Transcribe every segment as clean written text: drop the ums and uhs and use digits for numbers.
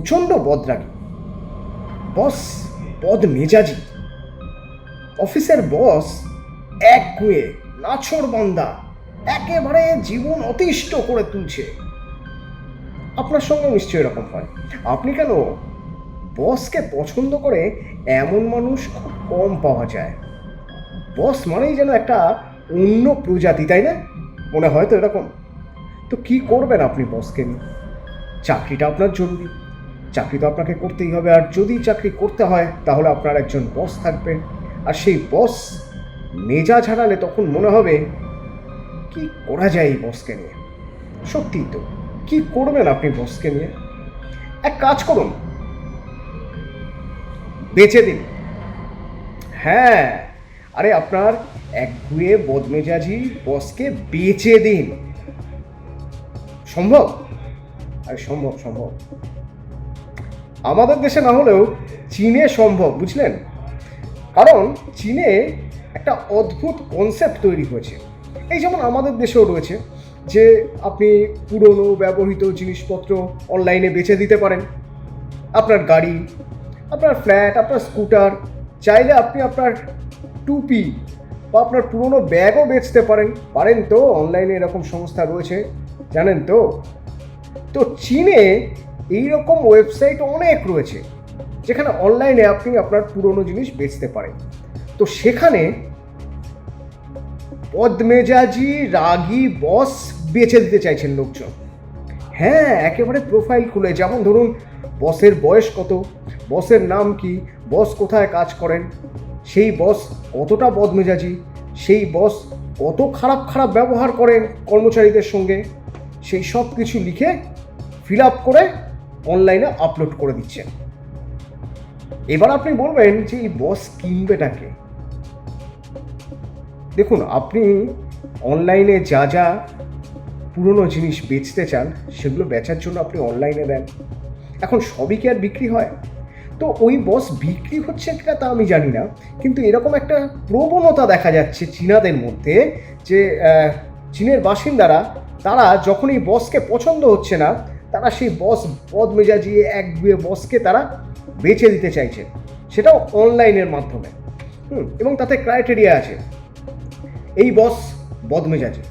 প্রচণ্ড বদরাগী, বস বদমেজাজি, অফিসের বস একগুঁয়ে নাছোড়বান্দা, একেবারে জীবন অতিষ্ঠ করে তুলছে। আপনার সঙ্গে নিশ্চয়ই এরকম হয়। আপনি কেন, বসকে পছন্দ করে এমন মানুষ খুব কম পাওয়া যায়। বস মানেই যেন একটা অন্য প্রজাতি, তাই না? মনে হয় তো এরকম। তো কি করবেন আপনি বসকে নিয়ে? চাকরিটা আপনার জরুরি, চাকরি তো আপনাকে করতেই হবে। আর যদি চাকরি করতে হয় তাহলে আপনার একজন বস থাকবে, আর সেই বস মেজাজ হারালে তখন মনে হবে কি করা যায় এই বসকে নিয়ে। সত্যিই তো, কি করবেন আপনি বসকে নিয়ে? এক কাজ করুন, বেচে দিন। হ্যাঁ, আরে আপনার একগুঁয়ে বদমেজাজি বসকে বেচে দিন। সম্ভব? আরে সম্ভব, সম্ভব। আমাদের দেশে না হলেও চীনে সম্ভব, বুঝলেন? কারণ চীনে একটা অদ্ভুত কনসেপ্ট তৈরি হয়েছে। এই যেমন আমাদের দেশেও রয়েছে যে আপনি পুরনো ব্যবহৃত জিনিসপত্র অনলাইনে বেচে দিতে পারেন। আপনার গাড়ি, আপনার ফ্ল্যাট, আপনার স্কুটার, চাইলে আপনি আপনার টুপি বা আপনার পুরনো ব্যাগও বেচতে পারেন। পারেন তো, অনলাইনে এরকম সংস্থা রয়েছে, জানেন তো? তো চীনে এইরকম ওয়েবসাইট অনেক রয়েছে যেখানে অনলাইনে আপনি আপনার পুরনো জিনিস বেচতে পারেন। তো সেখানে বদমেজাজি রাগী বস বেচে দিতে চাইছেন লোকজন। হ্যাঁ, একেবারে প্রোফাইল খুলে, যেমন ধরুন বসের বয়স কত, বসের নাম কি, বস কোথায় কাজ করেন, সেই বস কতটা বদমেজাজি, সেই বস কত খারাপ খারাপ ব্যবহার করেন কর্মচারীদের সঙ্গে, সেই সব কিছু লিখে ফিল আপ করে অনলাইনে আপলোড করে দিচ্ছেন। এবার আপনি বলবেন যে এই বস কিনবেটাকে। দেখুন, আপনি অনলাইনে যা যা পুরনো জিনিস বেচতে চান সেগুলো বেচার জন্য আপনি অনলাইনে দেন। এখন সবই কি আর বিক্রি হয়? তো ওই বস বিক্রি হচ্ছে কিনা তা আমি জানি না, কিন্তু এরকম একটা প্রবণতা দেখা যাচ্ছে চীনাদের মধ্যে যে চীনের বাসিন্দারা, তারা যখন এই বসকে পছন্দ হচ্ছে না, তারা সেই বস বদমেজাজি একগুঁয়ে বসকে তারা বেচে দিতে চাইছে, সেটাও অনলাইনের মাধ্যমে। এবং তাতে ক্রাইটেরিয়া আছে, এই বস বদমেজাজি,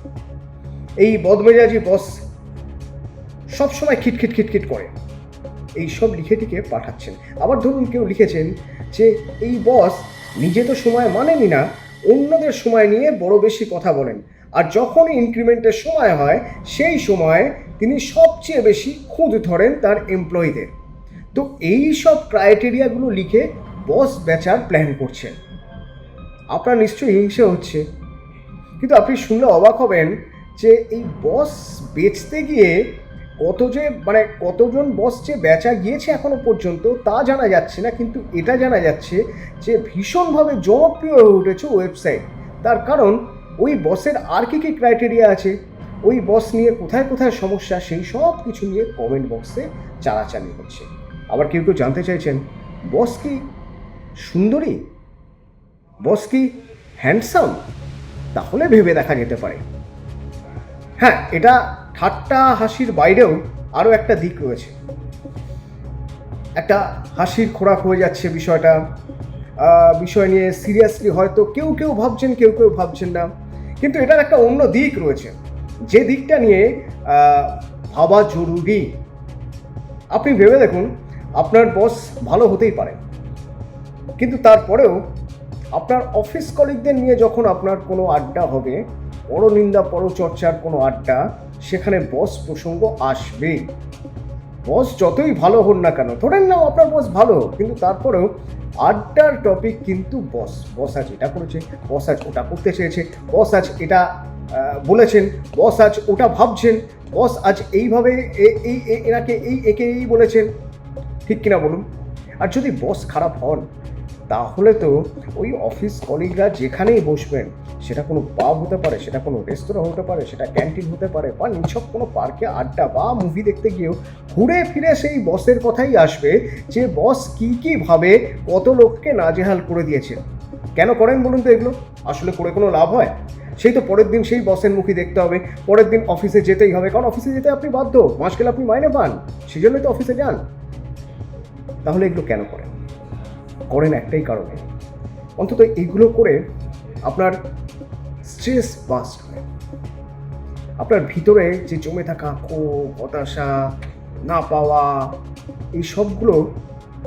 এই বদমেজাজি বস সবসময় খিটখিট খিটখিট করে, এই সব লিখে টিকে পাঠাচ্ছেন। আবার ধরুন কেউ লিখেছেন যে এই বস নিজে তো সময় মানেনি না, অন্যদের সময় নিয়ে বড় বেশি কথা বলেন, আর যখন ইনক্রিমেন্টের সময় হয় সেই সময় তিনি সবচেয়ে বেশি খুঁত ধরেন তার এমপ্লয়িদের। তো এই সব ক্রাইটেরিয়াগুলো লিখে বস বেচার প্ল্যান করছেন। আপনার নিশ্চয়ই হিংসে হচ্ছে, কিন্তু আপনি শুনলে অবাক হবেন যে এই বস বেচতে গিয়ে কতজন বস যে বেচা গিয়েছে এখনো পর্যন্ত তা জানা যাচ্ছে না, কিন্তু এটা জানা যাচ্ছে যে ভীষণভাবে জনপ্রিয় হয়ে উঠেছে ওয়েবসাইট। তার কারণ ওই বসের আর কি কি ক্রাইটেরিয়া আছে, ওই বস নিয়ে কোথায় কোথায় সমস্যা, সেই সব কিছু নিয়ে কমেন্ট বক্সে চালাচালি হচ্ছে। আবার কেউ কেউ জানতে চাইছেন বস কি সুন্দরী, বস কি হ্যান্ডসাম? তাহলে ভেবে দেখা যেতে পারে। হ্যাঁ, এটা ঠাট্টা হাসির বাইরেও আরও একটা দিক রয়েছে, একটা হাসির খোরাক হয়ে যাচ্ছে বিষয়টা। বিষয় নিয়ে সিরিয়াসলি হয়তো কেউ কেউ ভাবছেন, কেউ কেউ ভাবছেন না, কিন্তু এটার একটা অন্য দিক রয়েছে, যে দিকটা নিয়ে ভাবা জরুরি। আপনি ভেবে দেখুন, আপনার বস ভালো হতেই পারে, কিন্তু তারপরেও আপনার অফিস কলিগদের নিয়ে যখন আপনার কোনো আড্ডা হবে, পরনিন্দা পরচর্চার কোনো আড্ডা, সেখানে বস প্রসঙ্গ আসবেই। বস যতই ভালো হন না কেন, ধরেন না আপনার বস ভালো, কিন্তু তারপরেও আড্ডার টপিক কিন্তু বস। বস আজ এটা করেছে, বস আজ ওটা করতে চেয়েছে, বস আজ এটা বলেছেন, বস আজ ওটা ভাবছেন, বস আজ এইভাবে এনাকে একে এই বলেছেন। ঠিক কিনা বলুন? আর যদি বস খারাপ হন, তাহলে তো ওই অফিস কলিগরা যেখানেই বসবেন, সেটা কোনো পাব হতে পারে, সেটা কোনো রেস্তোরাঁ হতে পারে, সেটা ক্যান্টিন হতে পারে, বা নিছক কোনো পার্কে আড্ডা বা মুভি দেখতে গিয়েও ঘুরে ফিরে সেই বসের কথাই আসবে যে বস কী ভাবে কত লোককে নাজেহাল করে দিয়েছে। কেন করেন বলুন তো এগুলো? আসলে করে কোনো লাভ হয়? সেই তো পরের দিন সেই বসের মুখই দেখতে হবে, পরের দিন অফিসে যেতেই হবে, কারণ অফিসে যেতে আপনি বাধ্য, মাস গেলে আপনি মাইনে পান, সেই জন্যই তো অফিসে যান। তাহলে এগুলো কেন করেন? করেন একটাই কারণে, অন্তত এইগুলো করে আপনার স্ট্রেস বাস্ট হয়। আপনার ভিতরে যে জমে থাকা ক্ষোভ, হতাশা, না পাওয়া, এই সবগুলো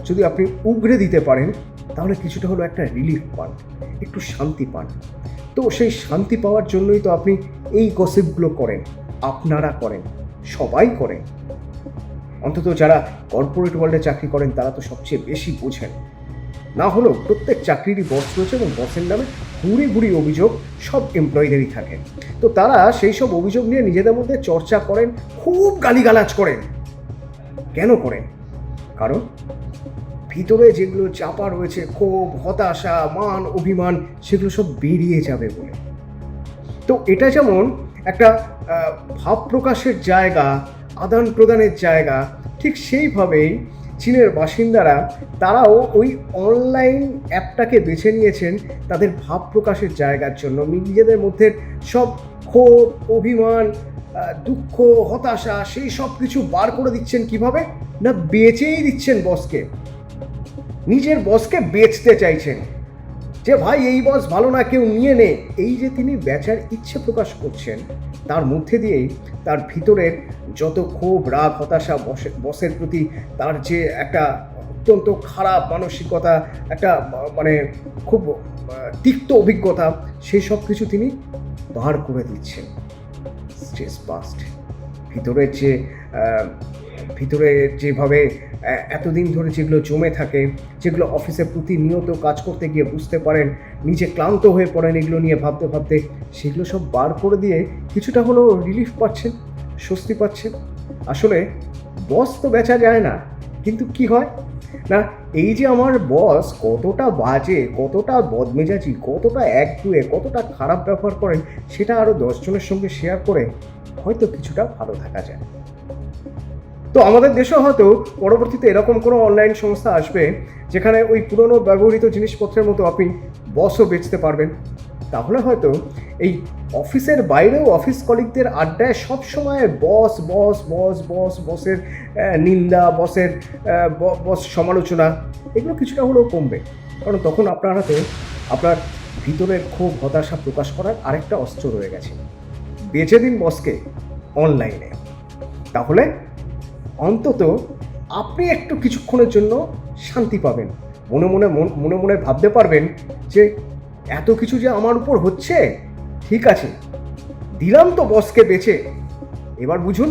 যদি আপনি উগরে দিতে পারেন, তাহলে কিছুটা হলো একটা রিলিফ পান, একটু শান্তি পান। তো সেই শান্তি পাওয়ার জন্যই তো আপনি এই গসিপগুলো করেন, আপনারা করেন, সবাই করেন। অন্তত যারা কর্পোরেট ওয়ার্ল্ডে চাকরি করেন তারা তো সবচেয়ে বেশি বোঝেন। না হলেও প্রত্যেক চাকরিরই বস রয়েছে এবং বসের নামে ঘুরি ঘুরি অভিযোগ সব এমপ্লয়ীদেরই থাকে। তো তারা সেই সব অভিযোগ নিয়ে নিজেদের মধ্যে চর্চা করেন, খুব গালিগালাজ করেন। কেন করেন? কারণ ভিতরে যেগুলো চাপা রয়েছে, ক্ষোভ, হতাশা, মান, অভিমান, সেগুলো সব বেরিয়ে যাবে বলে। তো এটা যেমন একটা ভাব প্রকাশের জায়গা, আদান প্রদানের জায়গা, ঠিক সেইভাবেই চীনের বাসিন্দারা তারাও ওই অনলাইন অ্যাপটাকে বেছে নিয়েছেন তাদের ভাব প্রকাশের জায়গার জন্য। নিজেদের মধ্যে সব ক্ষোভ, অভিমান, দুঃখ, হতাশা, সেই সব কিছু বার করে দিচ্ছেন কিভাবে? না, বেচেই দিচ্ছেন বসকে। নিজের বসকে বেচতে চাইছেন যে ভাই এই বস ভালো না, কেউ নিয়ে নে। এই যে তিনি বেচার ইচ্ছে প্রকাশ করছেন, তার মধ্যে দিয়েই তার ভিতরের যত ক্ষোভ, রাগ, হতাশা, বসের প্রতি তার যে একটা অত্যন্ত খারাপ মানসিকতা, একটা মানে খুব তিক্ত অভিজ্ঞতা, সেই সব কিছু তিনি বার করে দিচ্ছেন। Stress bust. ভিতরের যে ভিতরে যেভাবে এতদিন ধরে যেগুলো জমে থাকে, যেগুলো অফিসে প্রতিনিয়ত কাজ করতে গিয়ে বুঝতে পারেন নিজে ক্লান্ত হয়ে পড়েন এগুলো নিয়ে ভাবতে ভাবতে, সেগুলো সব বার করে দিয়ে কিছুটা হলেও রিলিফ পাচ্ছেন, স্বস্তি পাচ্ছেন। আসলে বস তো বেচা যায় না, কিন্তু কি হয় না, এই যে আমার বস কতটা বাজে, কতটা বদমেজাজি, কতটা একগুঁয়ে, কতটা খারাপ ব্যবহার করেন, সেটা আরও 10 জনের সঙ্গে শেয়ার করে হয়তো কিছুটা ভালো থাকা যায়। তো আমাদের দেশেও হয়তো পরবর্তীতে এরকম কোনো অনলাইন সংস্থা আসবে যেখানে ওই পুরনো ব্যবহৃত জিনিসপত্রের মতো আপনি বসও বেচতে পারবেন। তাহলে হয়তো এই অফিসের বাইরেও অফিস কলিগদের আড্ডায় সবসময় বস বস বস বস বসের নিন্দা, বস সমালোচনা, এগুলো কিছুটা হলেও কমবে। কারণ তখন আপনার হাতে আপনার ভিতরের ক্ষোভ, হতাশা প্রকাশ করার আরেকটা অস্ত্র রয়ে গেছে। বেচে দিন বসকে অনলাইনে, তাহলে অন্তত আপনি একটু কিছুক্ষণের জন্য শান্তি পাবেন। মনে মনে ভাবতে পারবেন যে এত কিছু যে আমার উপর হচ্ছে, ঠিক আছে, দিলাম তো বসকে বেচে, এবার বুঝুন।